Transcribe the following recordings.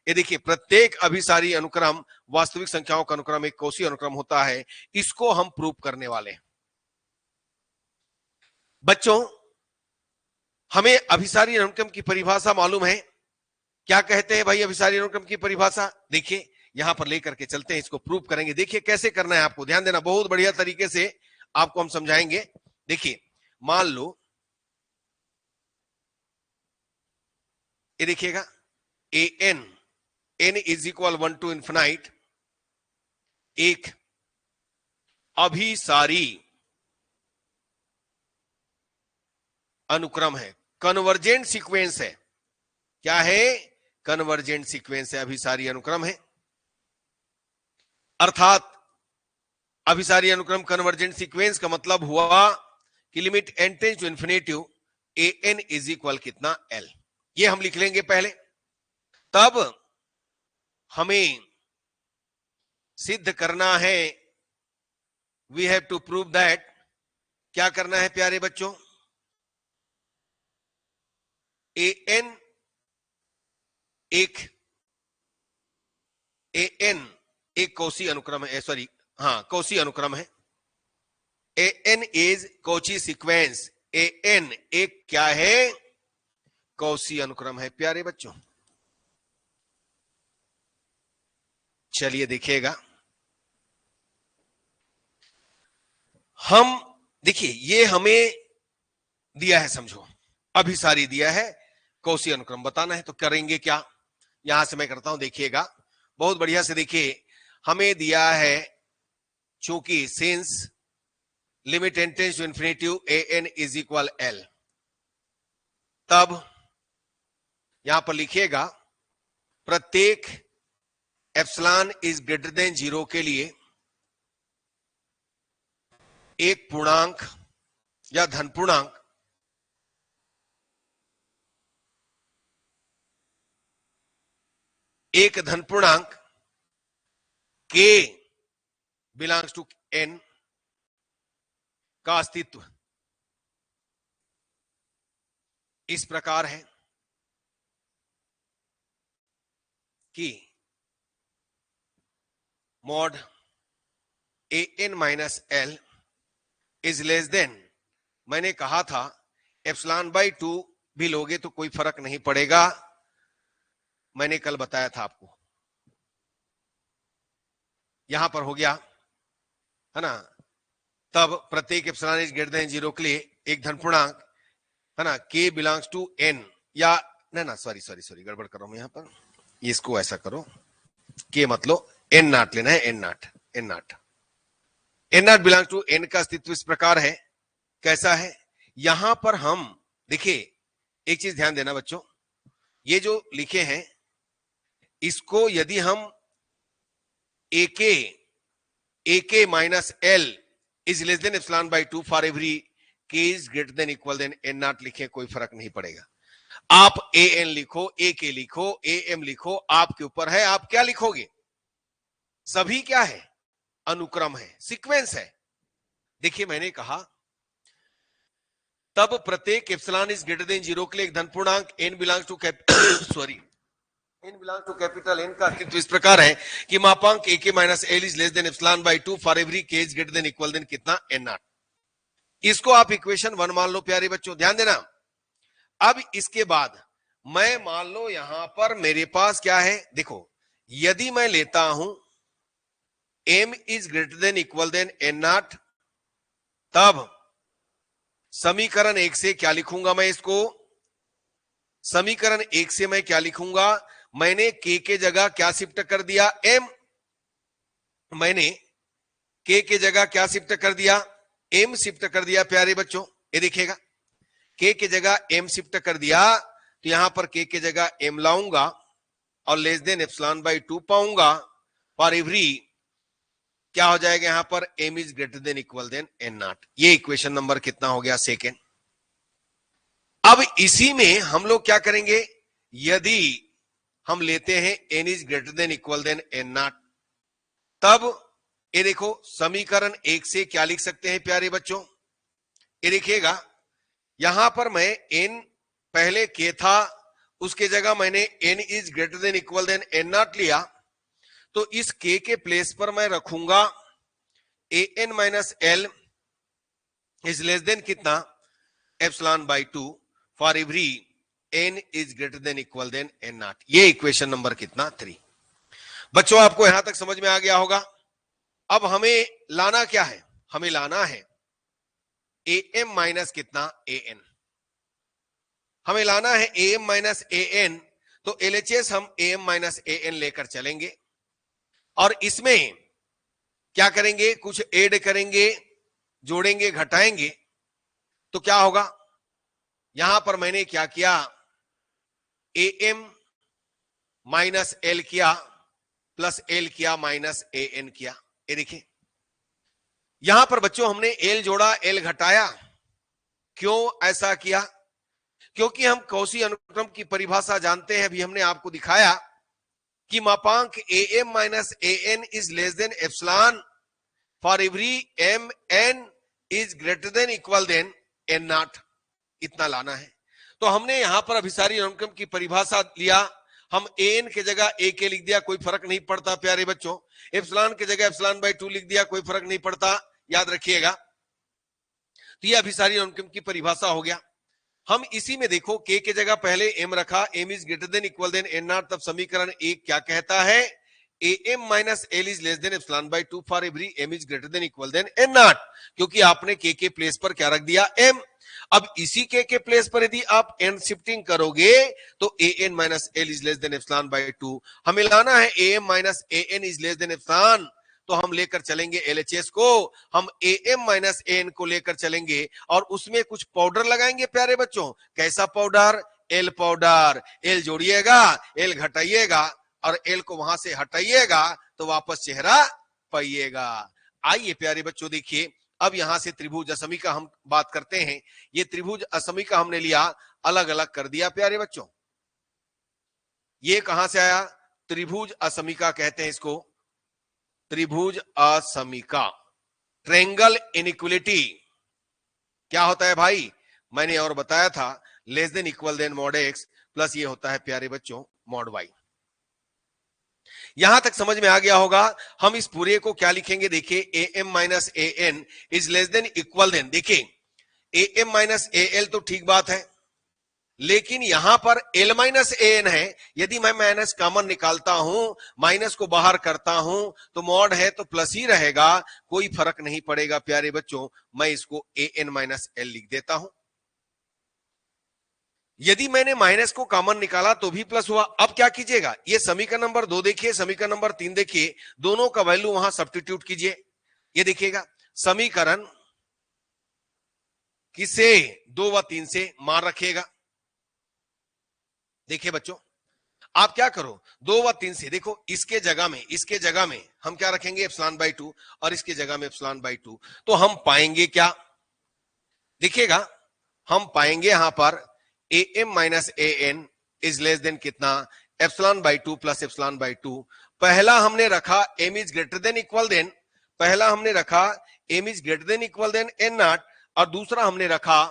ये देखिए, प्रत्येक अभिसारी अनुक्रम वास्तविक संख्याओं का अनुक्रम एक कोशी अनुक्रम होता है। इसको हम प्रूव करने वाले हैं। बच्चों, हमें अभिसारी अनुक्रम की परिभाषा मालूम है। क्या कहते हैं भाई अभिसारी अनुक्रम की परिभाषा? देखिए, यहां पर लेकर के चलते हैं, इसको प्रूव करेंगे। देखिए कैसे करना है, आपको ध्यान देना, बहुत बढ़िया तरीके से आपको हम समझाएंगे। देखिए, मान लो ये देखिएगा, A N is equal 1 to infinite एक अभिसारी अनुक्रम है, कन्वर्जेंट सीक्वेंस है। क्या है? कन्वर्जेंट सीक्वेंस है, अभिसारी अनुक्रम है। अर्थात अभिसारी अनुक्रम कन्वर्जेंट सीक्वेंस का मतलब हुआ कि limit n tends to infinity A N is equal कितना? l। ये हम लिख लेंगे पहले, तब हमें सिद्ध करना है, we have to prove that. क्या करना है प्यारे बच्चों? ए एन एक कौशी अनुक्रम है, सॉरी, हाँ कौशी अनुक्रम है। A N is Cauchy sequence, A N एक क्या है? कौशी अनुक्रम है प्यारे बच्चों। चलिए देखिएगा, हम देखिए ये हमें दिया है, समझो अभिसारी दिया है, कौशी अनुक्रम बताना है, तो करेंगे क्या? यहां से मैं करता हूं, देखिएगा बहुत बढ़िया से। देखिए, हमें दिया है, चूंकि since limit n tends to infinity A N is equal l, तब यहां पर लिखिएगा प्रत्येक एप्सिलॉन इज ग्रेटर देन 0 के लिए एक पूर्णांक या धन पूर्णांक एक धन पूर्णांक k बिलोंग्स टू n का अस्तित्व इस प्रकार है कि mod A N minus L is less than, मैंने कहा था एप्सिलॉन बाई 2 भी लोगे तो कोई फर्क नहीं पड़ेगा, मैंने कल बताया था आपको। यहां पर हो गया है ना, तब प्रत्येक एप्सिलॉन इज ग्रेटर देन 0 के लिए एक धन पूर्णांक है ना, k बिलोंग्स टू n, या ना सॉरी गड़बड़ कर रहा हूं यहां पर, इसको ऐसा करो, k मतलब n नॉट लेना है, n naught belongs to n का अस्तित्व इस प्रकार है। कैसा है? यहां पर हम देखिए, एक चीज ध्यान देना बच्चों, ये जो लिखे हैं इसको यदि हम ak minus L is less than epsilon by 2 for every k is greater than equal than n naught लिखे, कोई फर्क नहीं पड़ेगा। आप an लिखो, ak लिखो, am लिखो, आपके ऊपर है आप क्या लिखोगे। सभी क्या है? अनुक्रम है, सीक्वेंस है। देखिए मैंने कहा तब प्रत्येक एप्सिलॉन इज ग्रेटर देन 0 के लिए एक धन पूर्णांक n belongs to capital N का अस्तित्व इस प्रकार है कि मापांक ak minus L is less than epsilon by 2 for every k is greater than equal than कितना? n naught. इसको आप इक्वेशन 1 मान लो प्यारे बच्चों, ध्यान देना। अब इसके बाद मैं मान लो यहां पर मेरे पास क्या है, देखो यदि मैं लेता हूं m is greater than equal than n naught, तब समीकरण 1 से क्या लिखूंगा मैं इसको? समीकरण 1 से मैं क्या लिखूंगा? मैंने k के जगह क्या शिफ्ट कर दिया? m। मैंने k के जगह क्या शिफ्ट कर दिया? m शिफ्ट कर दिया प्यारे बच्चों। ये देखिएगा, k के जगह m शिफ्ट कर दिया, तो यहां पर k के जगह m लाऊंगा और लेस देन एप्सिलॉन बाई 2 पाऊंगा फॉर एवरी, क्या हो जाएगा यहां पर? m is greater than equal than n naught. ये इक्वेशन नंबर कितना हो गया? सेकेंड। अब इसी में हम लोग क्या करेंगे, यदि हम लेते हैं n is greater than equal than n naught, तब ये देखो समीकरण 1 से क्या लिख सकते हैं प्यारे बच्चों? ये देखिएगा, यहां पर मैं n पहले k था, उसके जगह मैंने n is greater than equal than N naught लिया, तो इस k के प्लेस पर मैं रखूंगा an minus L is less than कितना, epsilon by 2 for every n is greater than equal than N not. ये इक्वेशन नंबर कितना 3। बच्चों आपको यहां तक समझ में आ गया होगा। अब हमें लाना क्या है, हमें लाना है am माइनस कितना an, हमें लाना है am माइनस an। तो LHS हम am माइनस an लेकर चलेंगे और इसमें क्या करेंगे, कुछ ऐड करेंगे, जोड़ेंगे, घटाएंगे। तो क्या होगा, यहां पर मैंने क्या किया, am माइनस l किया प्लस l किया माइनस an किया। ये देखिए यहां पर बच्चों हमने l जोड़ा, l घटाया। क्यों ऐसा किया, क्योंकि हम कौशी अनुक्रम की परिभाषा जानते हैं, अभी हमने आपको दिखाया कि मापांक am minus an is less than epsilon for every mn is greater than equal than N naught. इतना लाना है। तो हमने यहां पर अभिसारी अनुक्रम की परिभाषा लिया, हम an के जगह a के लिख दिया, कोई फर्क नहीं पड़ता प्यारे बच्चों। एप्सिलॉन के जगह एप्सिलॉन बाई 2 लिख दिया, कोई फर्क नहीं पड़ता, याद रखिएगा। तो यह अभिसारी अनुक्रम की परिभाषा हो गया। हम इसी में देखो k के जगह पहले m रखा, m is greater than equal than N naught, तब समीकरण 1 क्या कहता है, am minus l is less than epsilon by 2 for every m is greater than equal than N naught, क्योंकि आपने k के प्लेस पर क्या रख दिया, m। अब इसी k के प्लेस पर यदि आप n शिफ्टिंग करोगे तो an minus l is less than epsilon by 2, हमें लाना है am minus an is less than epsilon. तो हम लेकर चलेंगे LHS को, हम am माइनस an को लेकर चलेंगे और उसमें कुछ पाउडर लगाएंगे प्यारे बच्चों। कैसा powder, L powder. L जोड़िएगा, L घटाइएगा और L को वहां से हटाइएगा तो वापस चेहरा पाइएगा। आइए प्यारे बच्चों देखिए, अब यहां से त्रिभुज असमी का हम बात करते हैं। ये त्रिभुज असमी का हमने लिया, अलग अलग कर दिया प्यारे बच्चों। ये कहां से आया, त्रिभुज असमीका कहते हैं इसको, त्रिभुज असमीका, ट्रेंगल इनइक्वलिटी। क्या होता है भाई, मैंने और बताया था, less than equal then mod x plus ये होता है प्यारे बच्चों मॉड वाई। यहां तक समझ में आ गया होगा। हम इस पूरे को क्या लिखेंगे, देखिए am minus an is less than equal than, देखिए am माइनस al तो ठीक बात है, लेकिन यहां पर l माइनस an है। यदि मैं माइनस कॉमन निकालता हूं, माइनस को बाहर करता हूं तो मॉड है तो प्लस ही रहेगा, कोई फर्क नहीं पड़ेगा प्यारे बच्चों। मैं इसको an माइनस l लिख देता हूं। यदि मैंने माइनस को कॉमन निकाला तो भी प्लस हुआ। अब क्या कीजिएगा, ये समीकरण नंबर 2 देखिए, समीकरण नंबर 3 देखिए, दोनों का वैल्यू वहां सब्स्टिट्यूट कीजिए। ये देखिएगा समीकरण किसे 2 व 3 से मान रखिएगा। देखिए बच्चों आप क्या करो, 2 व 3 से देखो, इसके जगह में हम क्या रखेंगे, एप्सिलॉन बाई 2 और इसके जगह में एप्सिलॉन बाई 2। तो हम पाएंगे क्या, देखिएगा हम पाएंगे यहां पर am minus an is less than कितना, epsilon by 2 plus epsilon by 2। पहला हमने रखा m is greater than equal than, पहला हमने रखा m is greater than equal than N not, और दूसरा हमने रखा,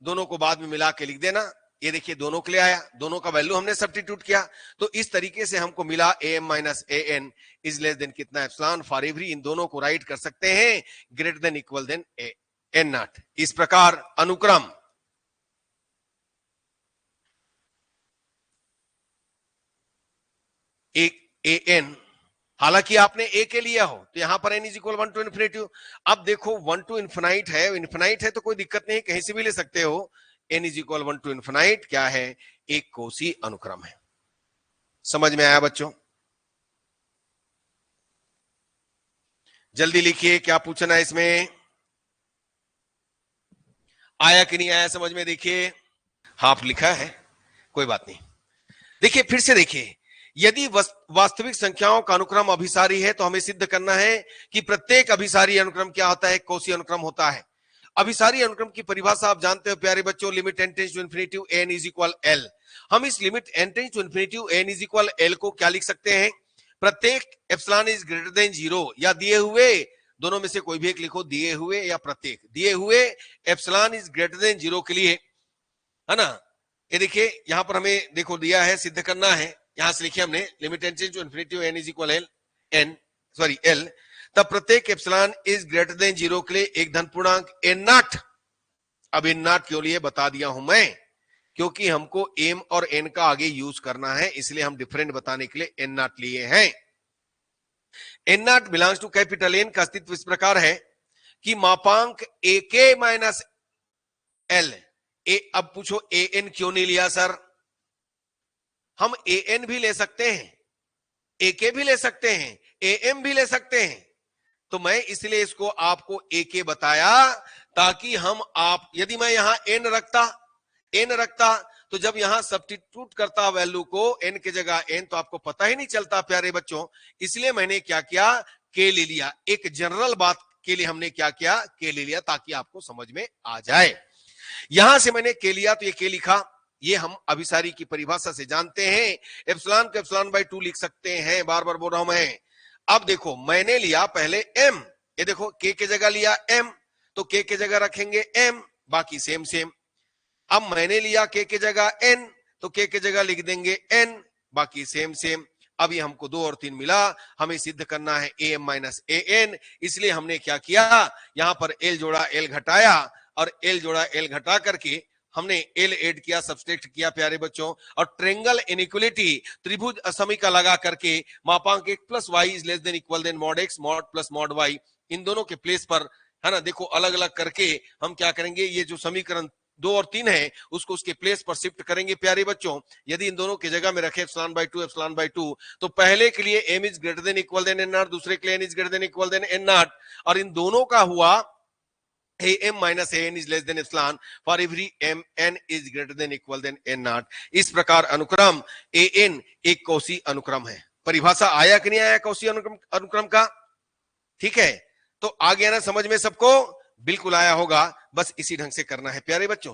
दोनों को बाद में मिला के लिख देना। ये देखिए दोनों के लिए आया, दोनों का वैल्यू हमने सब्स्टिट्यूट किया, तो इस तरीके से हमको मिला am minus an is less than कितना, एप्सिलॉन फॉर एवरी। इन दोनों को राइट कर सकते हैं greater than equal than N naught. इस प्रकार अनुक्रम एक an, हालांकि आपने a के लिया हो तो यहां पर n is equal 1 to infinity. अब देखो 1 टू इन्फिनाइट है तो कोई दिक्कत नहीं, कहीं से भी ले सकते हो। n is equal 1 to infinite क्या है, एक कोसी अनुक्रम है। समझ में आया बच्चों, जल्दी लिखिए क्या पूछना है इसमें, आया कि नहीं आया समझ में। देखिए हाफ लिखा है, कोई बात नहीं। देखिए फिर से देखिए, यदि वास्तविक संख्याओं का अनुक्रम अभिसारी है तो हमें सिद्ध करना है कि प्रत्येक अभिसारी अनुक्रम क्या होता है, कोसी अनुक्रम होता है। अभिसारी अनुक्रम की परिभाषा आप जानते हो प्यारे बच्चों, limit n tends to infinity n is equal l। हम इस limit n tends to infinity n is equal l को क्या लिख सकते हैं, प्रत्येक एप्सिलॉन इज ग्रेटर देन 0 या दिए हुए, दोनों में से कोई भी एक लिखो, दिए हुए या प्रत्येक, दिए हुए एप्सिलॉन इज ग्रेटर देन 0 के लिए, है ना, ये देखिए यहां पर हमें देखो दिया है, सिद्ध करना है, यहां से लिखिए हमने limit n to infinity n is equal L, तब प्रत्येक एप्सिलॉन इज ग्रेटर देन 0 के लिए एक धन पूर्णांक n नॉट। अब n नॉट क्यों लिए बता दिया हूं मैं, क्योंकि हमको m और n का आगे यूज करना है, इसलिए हम डिफरेंट बताने के लिए n नॉट लिए हैं। n naught belongs to capital N का अस्तित्व इस प्रकार है कि मापांक ak माइनस एल। अब पूछो an क्यों नहीं लिया सर? हम an भी ले सकते हैं, ak भी ले सकते हैं, am भी ले सकते हैं, तो मैं इसलिए इसको आपको ak बताया ताकि हम आप यदि मैं यहां n रखता तो जब यहां सब्स्टिट्यूट करता वैल्यू को n के जगह n तो आपको पता ही नहीं चलता प्यारे बच्चों। इसलिए मैंने क्या किया, k ले लिया। एक जनरल बात के लिए हमने क्या किया, k ले लिया ताकि आपको समझ में आ जाए। यहां से मैंने k लिया तो ये k लिखा, ये हम अभिसारी की परिभाषा से जानते हैं, एप्सिलॉन को एप्सिलॉन बाय 2 लिख सकते हैं, बार बार बोल रहा हूं मैं। अब देखो मैंने लिया पहले m, ये देखो k के जगह लिया m, तो k के जगह रखेंगे m, बाकी सेम सेम। अब मैंने लिया k के जगह n, तो k के जगह लिख देंगे n, बाकी सेम सेम। अब ये हमको 2 और 3 मिला, हमें सिद्ध करना है am माइनस an, इसलिए हमने क्या किया, यहां पर l जोड़ा l घटाया और l जोड़ा l घटा करके हमने l ऐड किया, सब्सट्रैक्ट किया प्यारे बच्चों, और ट्रायंगल इनइक्वालिटी त्रिभुज असमीका लगा करके मापांक x plus y is less than equal then mod x mod plus mod y, इन दोनों के प्लेस पर है ना, देखो अलग अलग करके हम क्या करेंगे, ये जो समीकरण 2 और 3 है उसको उसके प्लेस पर शिफ्ट करेंगे प्यारे बच्चों। यदि इन दोनों की जगह में रखे एप्सिलॉन बाय 2 तो पहले के लिए m is greater than equal than n naught, दूसरे के लिए n is greater than equal than n naught, और इन दोनों का हुआ am minus an is less than epsilon for every n is greater than equal than n naught। इस प्रकार अनुक्रम an एक कौशी अनुक्रम है। परिभाषा आया कि नहीं आया कौशी अनुक्रम का? ठीक है, तो आ गया ना समझ में सबको? बिल्कुल आया होगा, बस इसी ढंग से करना है प्यारे बच्चों।